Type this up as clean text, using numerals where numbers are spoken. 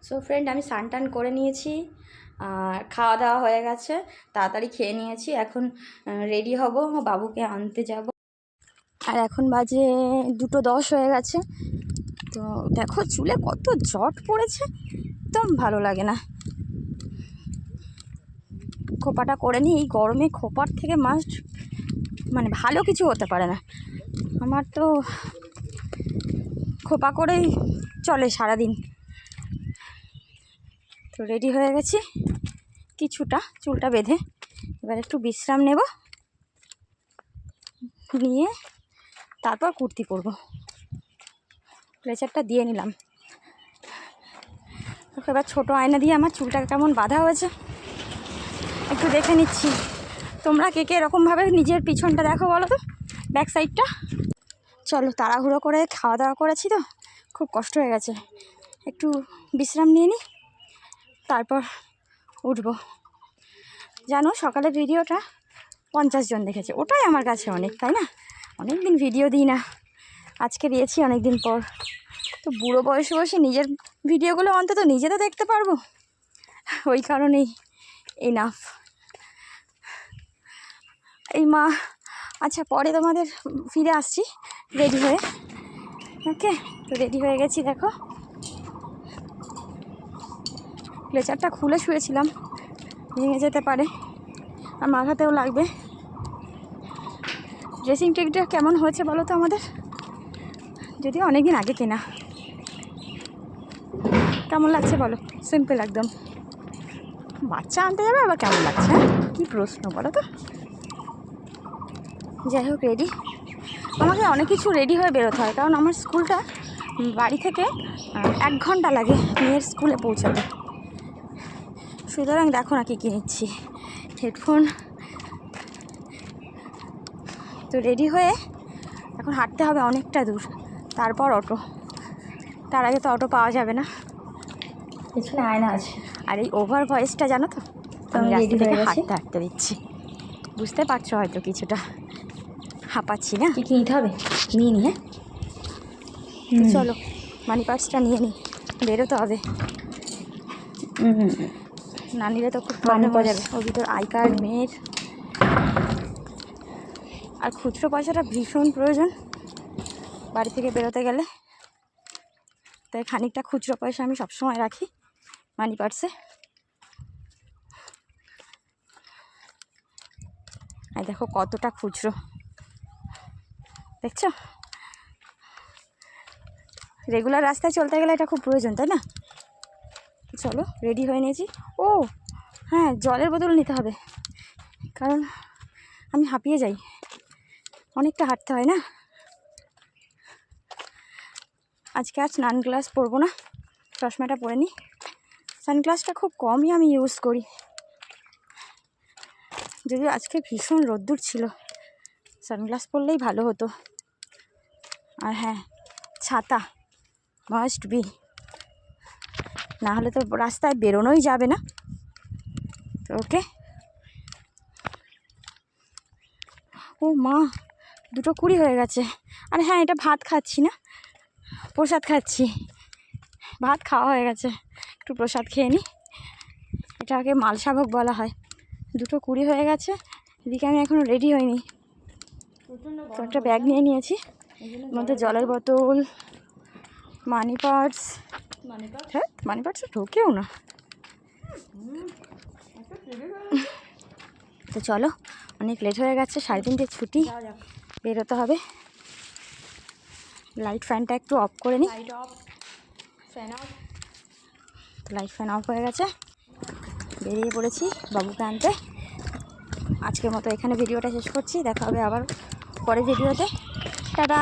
So friend, আমি স্নান টান করে নিয়েছি, আর খাওয়া দাওয়া হয়ে গেছে, তাড়াতাড়ি খেয়ে নিয়েছি। এখন রেডি হব, বাবুকে আনতে যাব। আর এখন বাজে 2:10 হয়ে গেছে। তো দেখো চুলে কত জট পড়েছে, একদম ভালো লাগে না। খোপাটা করে নিই, এই গরমে খোপার থেকে মাস্ট মানে ভালো কিছু হতে পারে না। আমার তো খোপা করেই চলে সারাদিন। তো রেডি হয়ে গেছি, কিছুটা চুলটা বেঁধে এবার একটু বিশ্রাম নেব, নিয়ে তারপর কুর্তি পরবো। প্রেসারটা দিয়ে নিলাম। এবার ছোটো আয়না দিয়ে আমার চুলটা কেমন বাঁধা হয়েছে একটু দেখে নিচ্ছি। তোমরা কে কে এরকমভাবে নিজের পিছনটা দেখো বলো তো, ব্যাক সাইডটা। চলো, তাড়াহুড়ো করে খাওয়া দাওয়া করেছি তো খুব কষ্ট হয়ে গেছে, একটু বিশ্রাম নিয়ে নিই, তারপর উঠবো। জানো, সকালের ভিডিওটা 50 জন দেখেছে, ওটাই আমার কাছে অনেক, তাই না? অনেক দিন ভিডিও দিই না, আজকে দিয়েছি অনেক দিন পর। তো বুড়ো বয়সে বসে নিজের ভিডিওগুলো অন্তত নিজে তো দেখতে পারবো, ওই কারণেই এনাফ। এই মা, আচ্ছা পরে তোমাদের ফিরে আসছি রেডি হয়ে। ওকে, তো রেডি হয়ে গেছি। দেখো ব্লেজারটা খুলে শুয়েছিলাম, ভেঙে যেতে পারে, আর মাথাতেও লাগবে। ড্রেসিং টেকটা কেমন হয়েছে বলো তো আমাদের, যদিও অনেক দিন আগে কেনা। কেমন লাগছে বলো? সিম্পল একদম। বাচ্চা আনতে যাবে আবার কেমন লাগছে, কী প্রশ্ন বলো তো। যাই হোক, রেডি। আমাকে অনেক কিছু রেডি হয়ে বেরোতে হয়, কারণ আমার স্কুলটা বাড়ি থেকে 1 ঘন্টা লাগে মেয়ের স্কুলে পৌঁছাতে। সুতরাং দেখো না কী কী নিচ্ছি, হেডফোন। তো রেডি হয়ে এখন হাঁটতে হবে অনেকটা দূর, তারপর অটো। তার আগে তো অটো পাওয়া যাবে না। পেছনে আয়না আছে। আর এই ওভার ভয়েসটা জানো তো, আমি রাস্তা থেকে হাঁটতে হাঁটতে দিচ্ছি, বুঝতে পারছো হয়তো কিছুটা হাঁপাচ্ছি না। কী কী নিতে হবে নিয়ে নিয়ে। চলো মানি পার্সটা নিয়ে নিই, বেরোতে হবে। না নিলে তো খুব প্রবলেম হয়ে যাবে। ওর ভিতর আই কার্ড মেয়ের, আর খুচরো পয়সাটা ভীষণ প্রয়োজন বাড়ি থেকে বেরোতে গেলে, তাই খানিকটা খুচরো পয়সা আমি সবসময় রাখি মানি পার্সে। আর দেখো কতটা খুচরো, দেখছো? রেগুলার রাস্তায় চলতে গেলে এটা খুব প্রয়োজন, তাই না? চলো রেডি হয়ে নিয়েছি। ও হ্যাঁ, জলের বোতল নিতে হবে, কারণ আমি হাঁপিয়ে যাই, অনেকটা হাঁটতে হয় না। আজকে আর সানগ্লাস পরবো না, চশমাটা পরে নিই। সানগ্লাসটা খুব কমই আমি ইউজ করি, যদিও আজকে ভীষণ রোদ্দুর ছিল, সানগ্লাস পরলেই ভালো হতো। আর হ্যাঁ, ছাতা মাস্ট বি, না হলে তো রাস্তায় বেরোনোই যাবে না। তো ওকে। ও মা, 2:20 হয়ে গেছে। আর হ্যাঁ, এটা ভাত খাচ্ছি না, প্রসাদ খাচ্ছি। ভাত খাওয়া হয়ে গেছে, একটু প্রসাদ খেয়ে নিই। এটাকে মালসাভোগ বলা হয়। 2:20 হয়ে গেছে, এদিকে আমি এখনও রেডি হইনি। তো একটা ব্যাগ নিয়ে নিয়েছি, মধ্যে জলের বোতল, মানি পার্স। হ্যাঁ, মানি পার্সে ঢোকেও না। তো চলো, অনেক লেট হয়ে গেছে, 3:30 ছুটি, বেরোতে হবে। লাইট ফ্যানটা একটু অফ করে নিই। তো লাইট ফ্যান অফ হয়ে গেছে, বেরিয়ে পড়েছি বাবুকে আনতে। আজকের মতো এখানে ভিডিওটা শেষ করছি, দেখা হবে আবার পরের ভিডিওতে। টাটা।